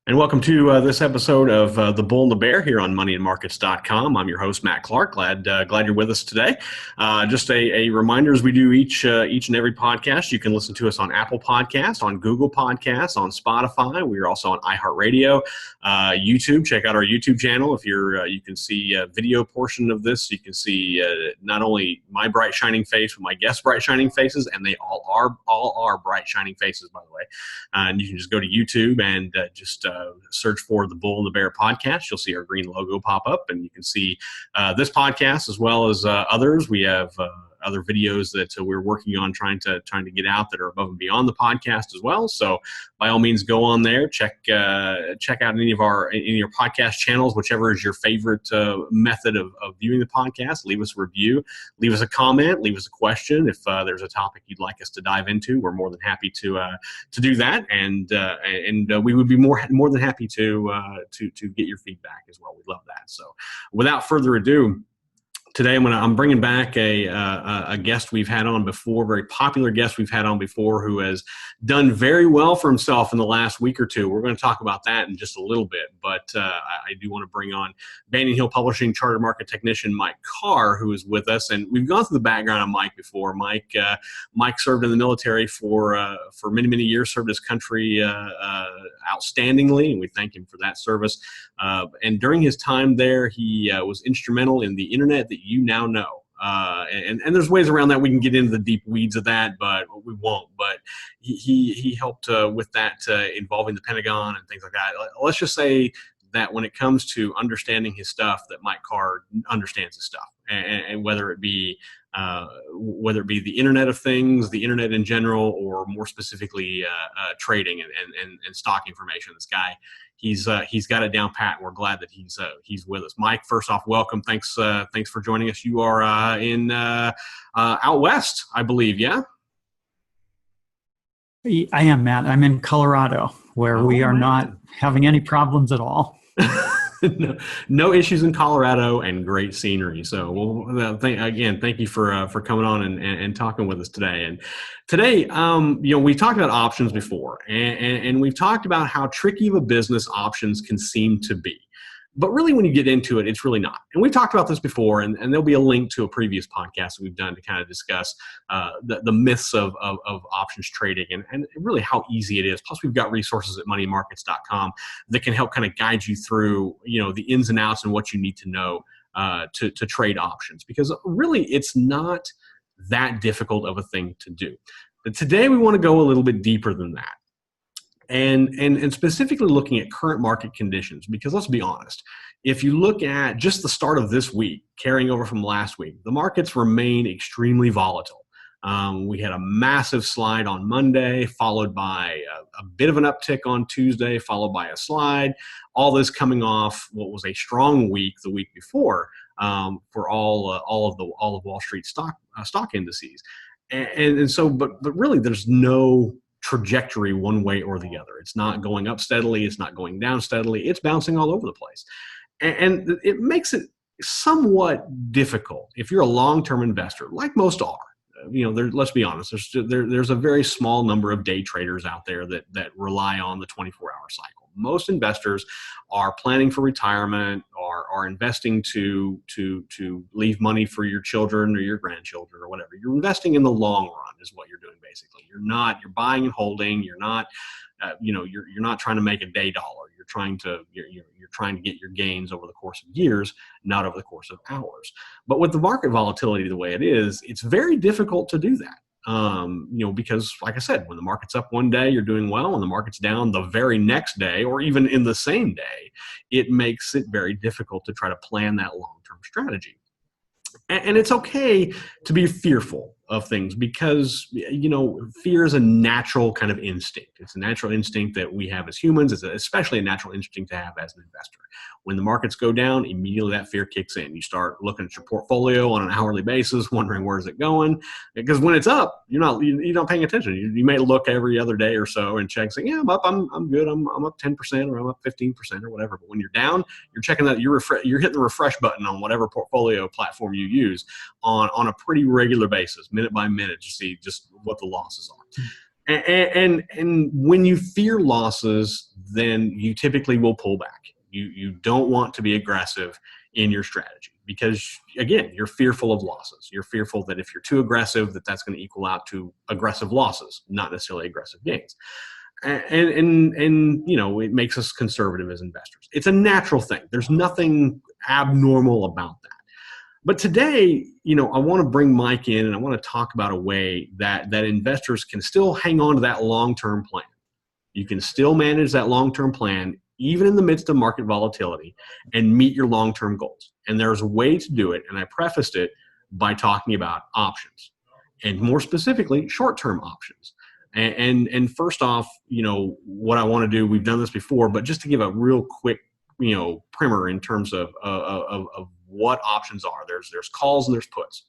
And welcome to this episode of The Bull and the Bear here on moneyandmarkets.com. I'm your host, Matt Clark. Glad you're with us today. Just a reminder, as we do each and every podcast, you can listen to us on Apple Podcasts, on Google Podcasts, on Spotify. We are also on iHeartRadio, YouTube. Check out our YouTube channel. If you can see a video portion of this. You can see not only my bright shining face, but my guests' bright shining faces, and they all are bright shining faces, by the way. And you can just go to YouTube and search for the Bull and the Bear podcast. You'll see our green logo pop up, and you can see this podcast as well as others. We have other videos that we're working on trying to get out that are above and beyond the podcast as well. So by all means, go on there, check out any of your podcast channels, whichever is your favorite method of viewing the podcast. Leave us a review, leave us a comment, leave us a question. If there's a topic you'd like us to dive into, we're more than happy to do that, and we would be more than happy to get your feedback as well. We'd love that. So without further ado, today I'm bringing back a guest we've had on before, very popular guest we've had on before, who has done very well for himself in the last week or two. We're going to talk about that in just a little bit, but I do want to bring on Banyan Hill Publishing Charter Market Technician Mike Carr, who is with us. And we've gone through the background of Mike before. Mike served in the military for many, many years, served his country outstandingly, and we thank him for that service. And during his time there, he was instrumental in the internet that you now know. And there's ways around that. We can get into the deep weeds of that, but we won't. But he helped with that involving the Pentagon and things like that. Let's just say that when it comes to understanding his stuff, that Mike Carr understands his stuff, and whether it be the Internet of Things, the Internet in general, or more specifically trading and stock information. This guy, he's got it down pat, and we're glad that he's with us. Mike, first off, welcome. Thanks for joining us. You are in out west, I believe, yeah? I am, Matt. I'm in Colorado, where we are not having any problems at all. No issues in Colorado, and great scenery. So, thank you for coming on and talking with us today. And today, we talked about options before, and we've talked about how tricky of a business options can seem to be. But really, when you get into it, it's really not. And we've talked about this before, and there'll be a link to a previous podcast that we've done to kind of discuss the myths of options trading and really how easy it is. Plus, we've got resources at moneymarkets.com that can help kind of guide you through, the ins and outs and what you need to know to trade options. Because really, it's not that difficult of a thing to do. But today, we want to go a little bit deeper than that. And specifically looking at current market conditions, because let's be honest, if you look at just the start of this week, carrying over from last week, the markets remain extremely volatile. We had a massive slide on Monday, followed by a bit of an uptick on Tuesday, followed by a slide. All this coming off what was a strong week the week before for all of Wall Street stock indices, and so, but really, there's no trajectory one way or the other. It's not going up steadily. It's not going down steadily. It's bouncing all over the place. And it makes it somewhat difficult if you're a long-term investor, like most are. Let's be honest, there's a very small number of day traders out there that rely on the 24-hour cycle. Most investors are planning for retirement, are investing to leave money for your children or your grandchildren or whatever. You're investing in the long run is what you're doing basically. You're buying and holding. You're not trying to make a day dollar. You're trying to get your gains over the course of years, not over the course of hours. But with the market volatility the way it is, it's very difficult to do that. Because like I said, when the market's up one day, you're doing well. When the market's down the very next day, or even in the same day, it makes it very difficult to try to plan that long-term strategy. And it's okay to be fearful of things because, fear is a natural kind of instinct. It's a natural instinct that we have as humans. It's especially a natural instinct to have as an investor. When the markets go down, immediately that fear kicks in. You start looking at your portfolio on an hourly basis, wondering where's it going. Because when it's up, you're not paying attention. You may look every other day or so and check, saying, "Yeah, I'm up. I'm good. I'm up 10% or I'm up 15% or whatever." But when you're down, you're checking that you're hitting the refresh button on whatever portfolio platform you use on a pretty regular basis, minute by minute, to see just what the losses are. And when you fear losses, then you typically will pull back. You don't want to be aggressive in your strategy because, again, you're fearful of losses. You're fearful that if you're too aggressive, that's going to equal out to aggressive losses, not necessarily aggressive gains. And it makes us conservative as investors. It's a natural thing. There's nothing abnormal about that. But today, I want to bring Mike in and I want to talk about a way that investors can still hang on to that long-term plan. You can still manage that long-term plan even in the midst of market volatility and meet your long-term goals. And there's a way to do it. And I prefaced it by talking about options and more specifically, short-term options. And first off, what I want to do, we've done this before, but just to give a real quick, primer in terms of what options are. There's calls and there's puts,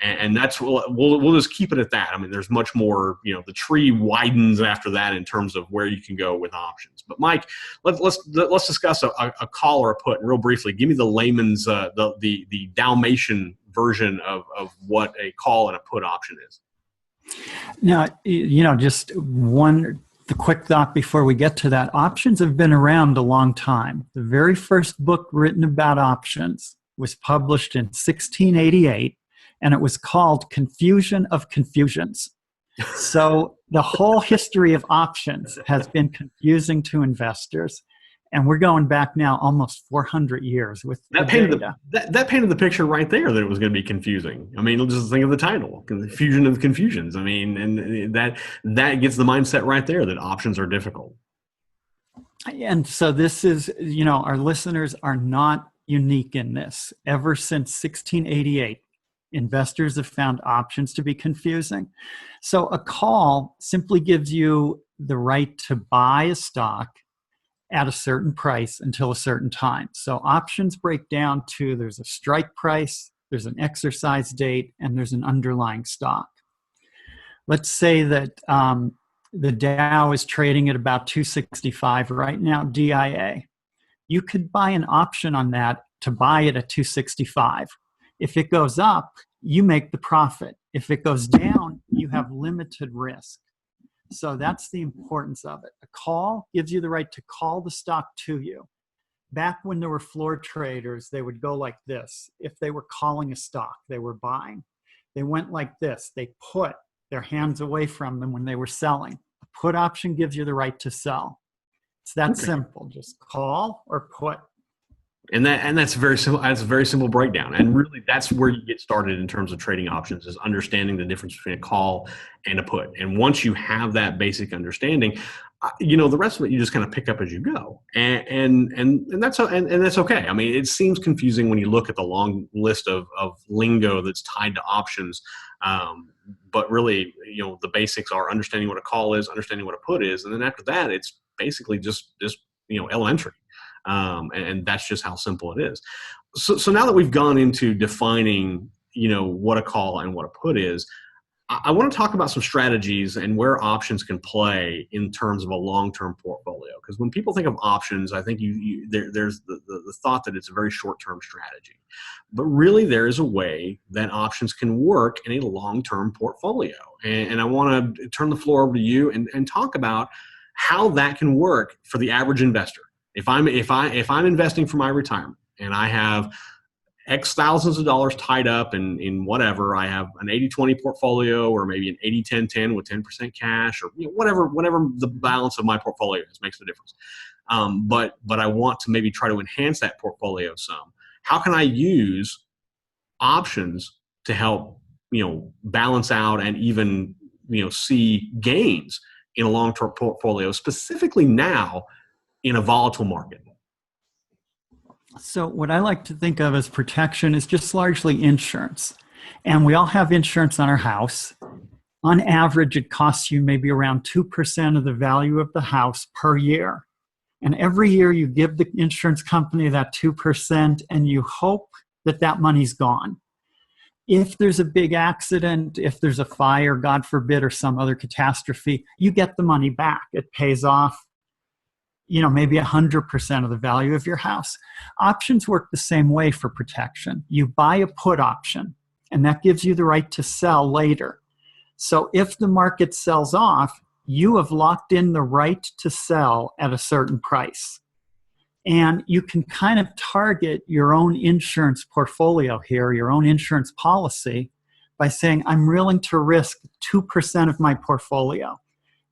and that's we'll just keep it at that. I mean, there's much more. The tree widens after that in terms of where you can go with options. But Mike, let's discuss a call or a put real briefly. Give me the layman's the Dalmatian version of what a call and a put option is. Now, just the quick thought before we get to that. Options have been around a long time. The very first book written about options was published in 1688, and it was called Confusion of Confusions. So the whole history of options has been confusing to investors. And we're going back now almost 400 years with that painted the picture right there that it was going to be confusing. I mean, just think of the title, Confusion of Confusions. I mean, and that gets the mindset right there that options are difficult. And so this is, our listeners are not unique in this. Ever since 1688, investors have found options to be confusing. So a call simply gives you the right to buy a stock at a certain price until a certain time. So options break down to there's a strike price, there's an exercise date, and there's an underlying stock. Let's say that the Dow is trading at about 265 right now, DIA. You could buy an option on that to buy it at 265. If it goes up, you make the profit. If it goes down, you have limited risk. So that's the importance of it. A call gives you the right to call the stock to you. Back when there were floor traders, they would go like this. If they were calling a stock, they were buying. They went like this. They put their hands away from them when they were selling. A put option gives you the right to sell. It's that simple. Just call or put. And that's very simple. That's a very simple breakdown. And really, that's where you get started in terms of trading options, is understanding the difference between a call and a put. And once you have that basic understanding, the rest of it you just kind of pick up as you go. And that's okay. I mean, it seems confusing when you look at the long list of lingo that's tied to options. But really, the basics are understanding what a call is, understanding what a put is, and then after that, it's basically just elementary. And that's just how simple it is. So now that we've gone into defining, what a call and what a put is, I want to talk about some strategies and where options can play in terms of a long-term portfolio. Because when people think of options, I think there's the thought that it's a very short-term strategy. But really, there is a way that options can work in a long-term portfolio. And I want to turn the floor over to you and talk about how that can work for the average investor. If I'm investing for my retirement and I have X thousands of dollars tied up in whatever, I have an 80-20 portfolio or maybe an 80-10-10 with 10% cash or whatever the balance of my portfolio is, makes the difference. But I want to maybe try to enhance that portfolio some. How can I use options to help balance out and even see gains in a long-term portfolio, specifically now in a volatile market? So what I like to think of as protection is just largely insurance. And we all have insurance on our house. On average, it costs you maybe around 2% of the value of the house per year. And every year you give the insurance company that 2% and you hope that that money's gone. If there's a big accident, if there's a fire, God forbid, or some other catastrophe, you get the money back. It pays off maybe 100% of the value of your house. Options work the same way for protection. You buy a put option, and that gives you the right to sell later. So if the market sells off, you have locked in the right to sell at a certain price. And you can kind of target your own insurance portfolio here, your own insurance policy, by saying, I'm willing to risk 2% of my portfolio.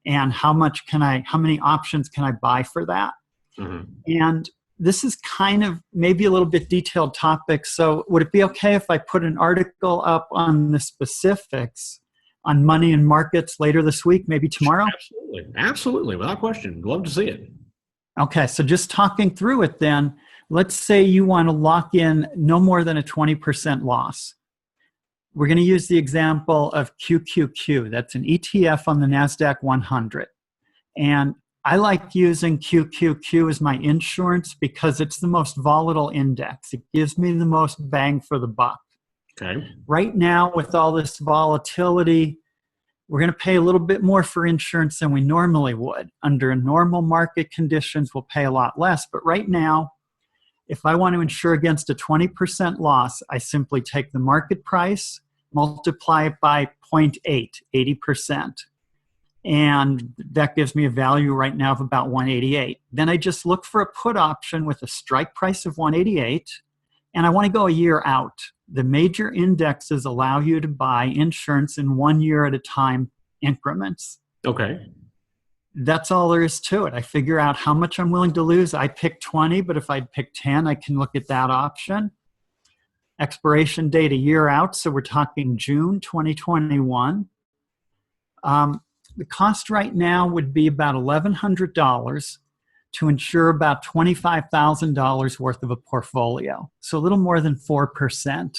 And how many options can I buy for that? Mm-hmm. And this is kind of maybe a little bit detailed topic. So would it be okay if I put an article up on the specifics on money and markets later this week, maybe tomorrow? Absolutely. Absolutely. Without question. Love to see it. Okay. So just talking through it then, let's say you want to lock in no more than a 20% loss. We're going to use the example of QQQ. That's an ETF on the NASDAQ 100. And I like using QQQ as my insurance because it's the most volatile index. It gives me the most bang for the buck. Okay. Right now, with all this volatility, we're going to pay a little bit more for insurance than we normally would. Under normal market conditions, we'll pay a lot less. But right now, if I want to insure against a 20% loss, I simply take the market price, multiply it by 0.8, 80%. And that gives me a value right now of about 188. Then I just look for a put option with a strike price of 188, and I want to go a year out. The major indexes allow you to buy insurance in 1 year at a time increments. Okay. That's all there is to it. I figure out how much I'm willing to lose. I pick 20, but if I pick 10, I can look at that option. Expiration date a year out, so we're talking June 2021. The cost right now would be about $1,100 to insure about $25,000 worth of a portfolio, so a little more than 4%.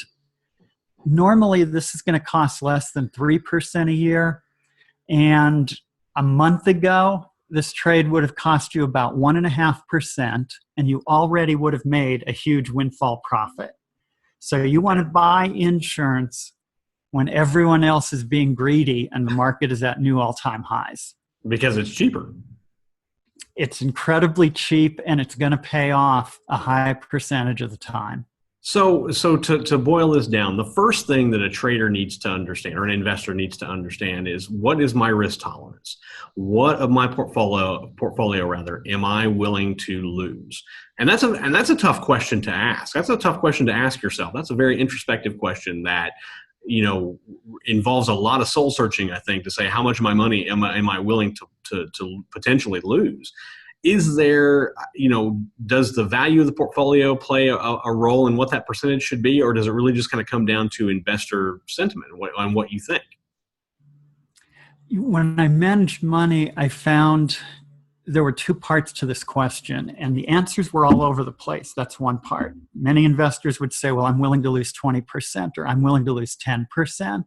Normally, this is going to cost less than 3% a year, and a month ago, this trade would have cost you about 1.5%, and you already would have made a huge windfall profit. So you want to buy insurance when everyone else is being greedy and the market is at new all-time highs. Because it's cheaper. It's incredibly cheap, and it's going to pay off a high percentage of the time. So to boil this down, the first thing that a trader needs to understand, or an investor needs to understand, is what is my risk tolerance? What of my portfolio rather am I willing to lose? And that's a tough question to ask. That's a tough question to ask yourself. That's a very introspective question that, you know, involves a lot of soul searching, I think, to say how much of my money am I willing to potentially lose. Is there, you know, does the value of the portfolio play a role in what that percentage should be, or does it really just kind of come down to investor sentiment and what you think? When I managed money, I found there were two parts to this question, and the answers were all over the place. That's one part. Many investors would say, well, I'm willing to lose 20%, or I'm willing to lose 10%.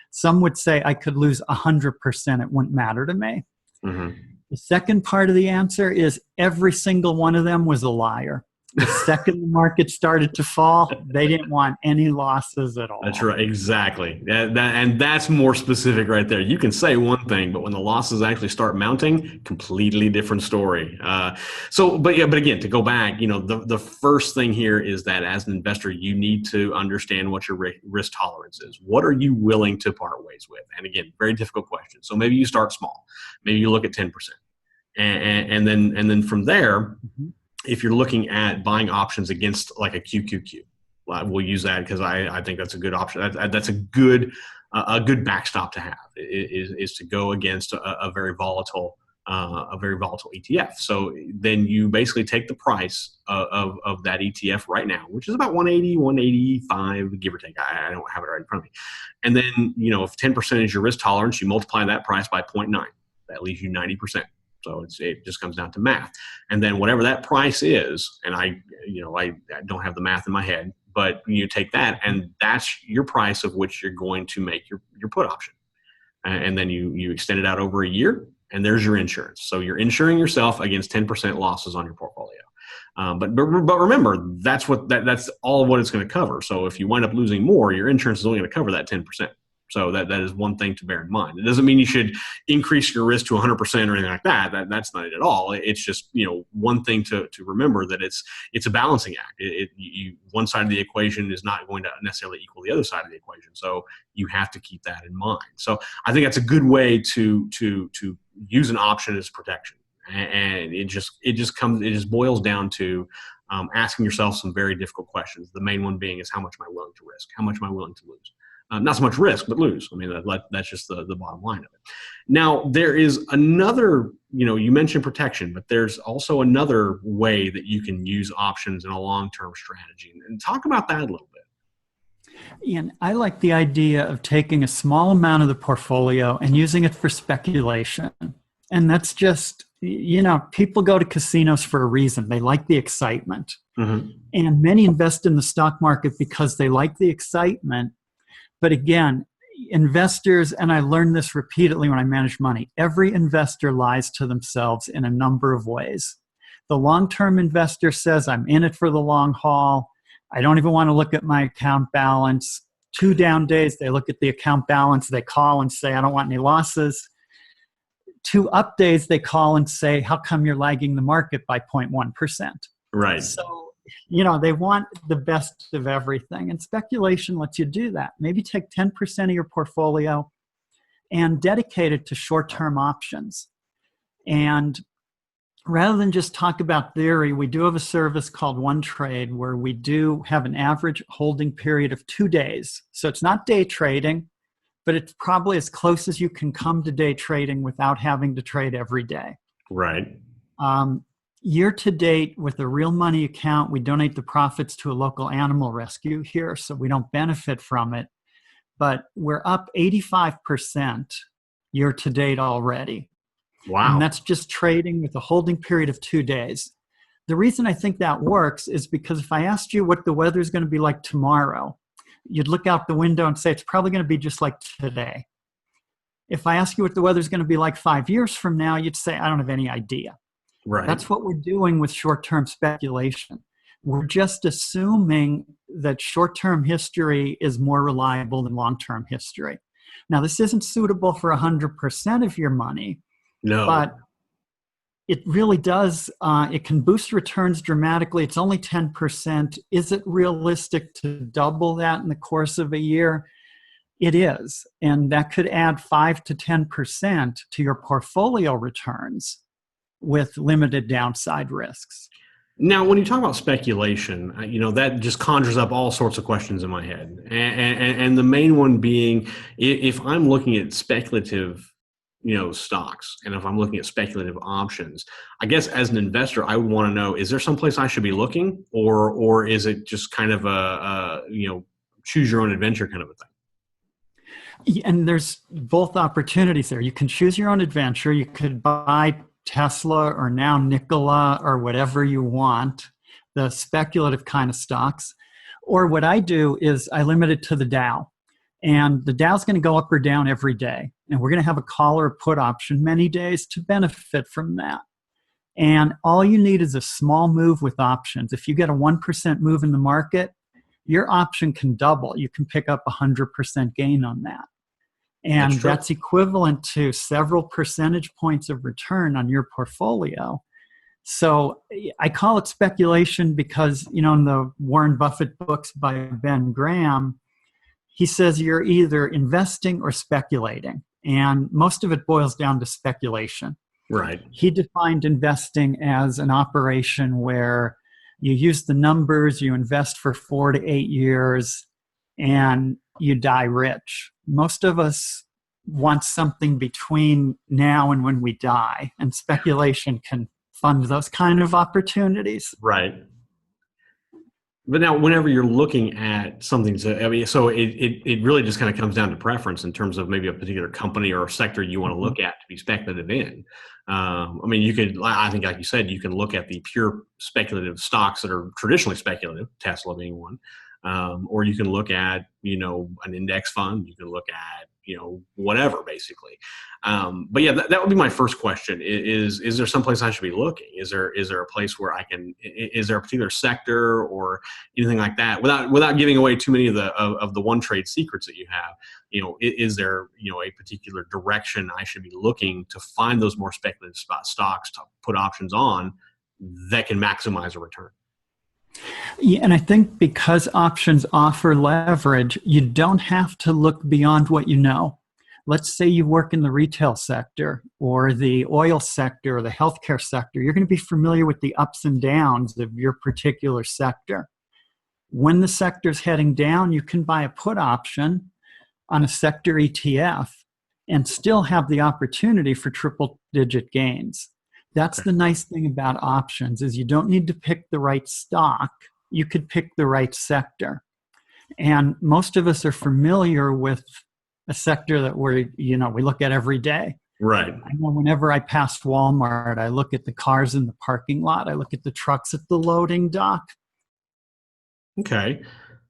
Some would say I could lose 100%. It wouldn't matter to me. Mm-hmm. The second part of the answer is every single one of them was a liar. The second the market started to fall, they didn't want any losses at all. That's right. Exactly. And that's more specific right there. You can say one thing, but when the losses actually start mounting, completely different story. But again, to go back, you know, the first thing here is that as an investor, you need to understand what your risk tolerance is. What are you willing to part ways with? And again, very difficult question. So maybe you start small. Maybe you look at 10%. And then from there, mm-hmm. If you're looking at buying options against like a QQQ, we'll use that because I think that's a good option. That's a good backstop to have is to go against a very volatile ETF. So then you basically take the price of that ETF right now, which is about 180, 185, give or take. I don't have it right in front of me. And then, you know, if 10% is your risk tolerance, you multiply that price by 0.9. That leaves you 90%. So it just comes down to math. And then whatever that price is, and I don't have the math in my head, but you take that and that's your price of which you're going to make your put option. And then you extend it out over a year and there's your insurance. So you're insuring yourself against 10% losses on your portfolio. But remember, that's all what it's going to cover. So if you wind up losing more, your insurance is only going to cover that 10%. So that is one thing to bear in mind. It doesn't mean you should increase your risk to 100% or anything like that. That's not it at all. It's just, one thing to remember, that it's a balancing act. One side of the equation is not going to necessarily equal the other side of the equation. So you have to keep that in mind. So I think that's a good way to use an option as protection. And it just boils down to asking yourself some very difficult questions. The main one being is, how much am I willing to risk? How much am I willing to lose? Not so much risk, but lose. I mean, that's just the bottom line of it. Now, there is another, you mentioned protection, but there's also another way that you can use options in a long-term strategy. And talk about that a little bit. Ian, I like the idea of taking a small amount of the portfolio and using it for speculation. And that's just, people go to casinos for a reason. They like the excitement. Mm-hmm. And many invest in the stock market because they like the excitement. But again, investors, and I learned this repeatedly when I manage money, every investor lies to themselves in a number of ways. The long-term investor says, I'm in it for the long haul. I don't even want to look at my account balance. 2 down days, they look at the account balance, they call and say, I don't want any losses. 2 up days, they call and say, how come you're lagging the market by 0.1%? Right. So, they want the best of everything. And speculation lets you do that. Maybe take 10% of your portfolio and dedicate it to short-term options. And rather than just talk about theory, we do have a service called One Trade where we do have an average holding period of 2 days. So it's not day trading, but it's probably as close as you can come to day trading without having to trade every day. Right. Year to date, with a real money account, we donate the profits to a local animal rescue here, so we don't benefit from it. But we're up 85% year to date already. Wow. And that's just trading with a holding period of 2 days. The reason I think that works is because if I asked you what the weather is going to be like tomorrow, you'd look out the window and say it's probably going to be just like today. If I ask you what the weather is going to be like 5 years from now, you'd say, I don't have any idea. Right. That's what we're doing with short-term speculation. We're just assuming that short-term history is more reliable than long-term history. Now, this isn't suitable for 100% of your money, no, but it really does. It can boost returns dramatically. It's only 10%. Is it realistic to double that in the course of a year? It is. And that could add 5 to 10% to your portfolio returns with limited downside risks. Now, when you talk about speculation, that just conjures up all sorts of questions in my head. And the main one being, if I'm looking at speculative, stocks, and if I'm looking at speculative options, I guess as an investor, I would want to know, is there someplace I should be looking, or is it just kind of a choose your own adventure kind of a thing? And there's both opportunities there. You can choose your own adventure. You could buy Tesla or now Nikola or whatever you want, the speculative kind of stocks. Or what I do is I limit it to the Dow. And the Dow's going to go up or down every day. And we're going to have a call or a put option many days to benefit from that. And all you need is a small move with options. If you get a 1% move in the market, your option can double. You can pick up 100% gain on that. And that's equivalent to several percentage points of return on your portfolio. So I call it speculation because, in the Warren Buffett books by Ben Graham, he says you're either investing or speculating. And most of it boils down to speculation. Right. He defined investing as an operation where you use the numbers, you invest for 4 to 8 years, and you die rich. Most of us want something between now and when we die, and speculation can fund those kind of opportunities. Right. But now, whenever you're looking at something, so it really just kind of comes down to preference in terms of maybe a particular company or a sector you want to look at to be speculative in. I think, like you said, you can look at the pure speculative stocks that are traditionally speculative, Tesla being one, or you can look at, an index fund. You can look at, whatever basically. But yeah, that would be my first question. Is there someplace I should be looking? Is there a place where I can? Is there a particular sector or anything like that? Without giving away too many of the one trade secrets that you have. Is there a particular direction I should be looking to find those more speculative stocks to put options on that can maximize a return? Yeah, and I think because options offer leverage, you don't have to look beyond what you know. Let's say you work in the retail sector or the oil sector or the healthcare sector. You're going to be familiar with the ups and downs of your particular sector. When the sector's heading down, you can buy a put option on a sector ETF and still have the opportunity for triple-digit gains. That's the nice thing about options is you don't need to pick the right stock. You could pick the right sector. And most of us are familiar with a sector that we look at every day. Right. I know whenever I pass Walmart, I look at the cars in the parking lot. I look at the trucks at the loading dock. Okay.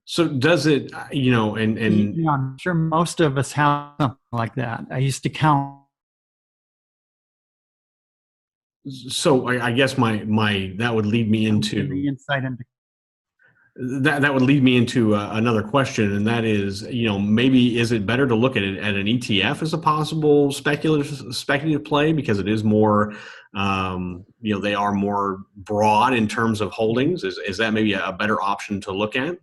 So does it, I'm sure most of us have something like that. I used to count. So I guess my that would lead me into the insight into that would lead me into another question, and that is, maybe is it better to look at it at an ETF as a possible speculative play because it is more, they are more broad in terms of holdings. Is that maybe a better option to look at?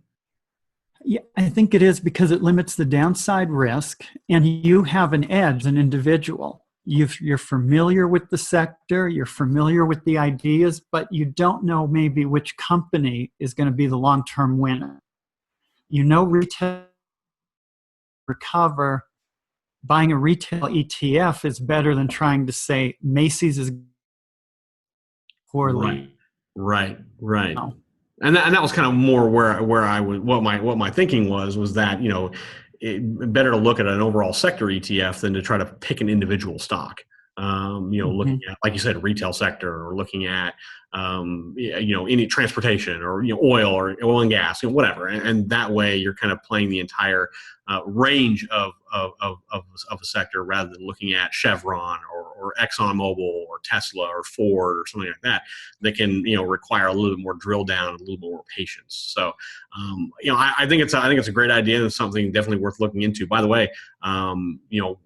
Yeah, I think it is because it limits the downside risk, and you have an edge as an individual. You're familiar with the sector, you're familiar with the ideas, but you don't know maybe which company is going to be the long-term winner. Retail recover, buying a retail ETF is better than trying to say Macy's is poorly. Right. No. And that was kind of more where I was, what my thinking was that, better to look at an overall sector ETF than to try to pick an individual stock. Looking at, like you said, retail sector, or looking at, any transportation or, oil and gas, whatever. And that way you're kind of playing the entire range of a sector rather than looking at Chevron or ExxonMobil or Tesla or Ford or something like that. That can, require a little bit more drill down, a little bit more patience. So, I think it's a great idea and something definitely worth looking into. By the way,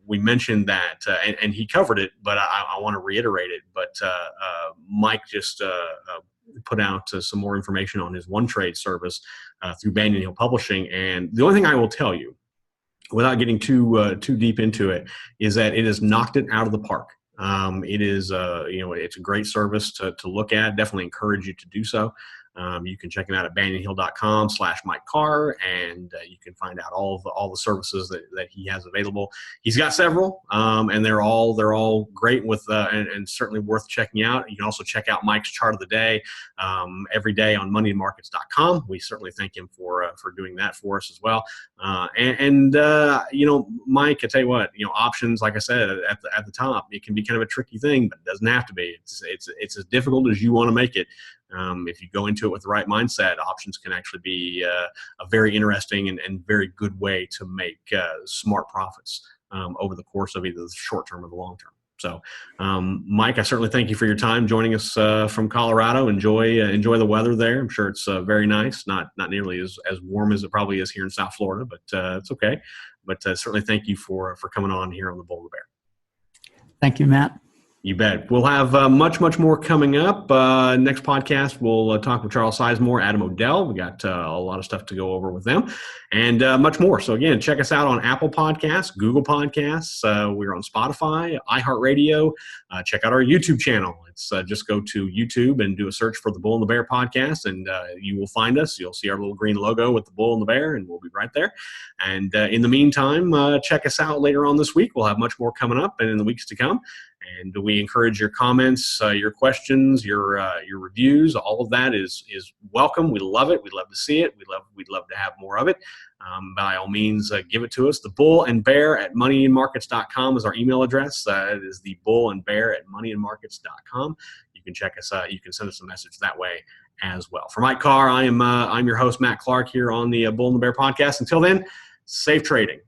we mentioned that, and he covered it, but I want to reiterate it. But Mike just put out some more information on his one trade service through Banyan Hill Publishing. And the only thing I will tell you, without getting too deep into it, is that it has knocked it out of the park. It is, it's a great service to look at. Definitely encourage you to do so. You can check him out at banyanhill.com/Mike Carr, and you can find out all the services that he has available. He's got several, and they're all great with and certainly worth checking out. You can also check out Mike's chart of the day every day on moneyandmarkets.com. We certainly thank him for doing that for us as well. Mike, I tell you what, options, like I said at the top, it can be kind of a tricky thing, but it doesn't have to be. It's as difficult as you want to make it. If you go into it with the right mindset, options can actually be a very interesting and very good way to make smart profits over the course of either the short term or the long term. So, Mike, I certainly thank you for your time joining us from Colorado. Enjoy the weather there. I'm sure it's very nice. Not nearly as warm as it probably is here in South Florida, but it's okay. But certainly thank you for coming on here on the Bull and the Bear. Thank you, Matt. You bet. We'll have much more coming up. Next podcast, we'll talk with Charles Sizemore, Adam O'Dell. We got a lot of stuff to go over with them and much more. So again, check us out on Apple Podcasts, Google Podcasts. We're on Spotify, iHeartRadio. Check out our YouTube channel. It's just go to YouTube and do a search for the Bull and the Bear podcast, and you will find us. You'll see our little green logo with the Bull and the Bear, and we'll be right there. And in the meantime, check us out later on this week. We'll have much more coming up and in the weeks to come. And we encourage your comments, your questions, your reviews. All of that is welcome. We love it. We love to see it. We'd love to have more of it. By all means, give it to us. The Bull and Bear at moneyandmarkets.com is our email address. It is the Bull and Bear at moneyandmarkets.com. You can check us out. You can send us a message that way as well. For Mike Carr, I'm your host, Matt Clark, here on the Bull and the Bear podcast. Until then, safe trading.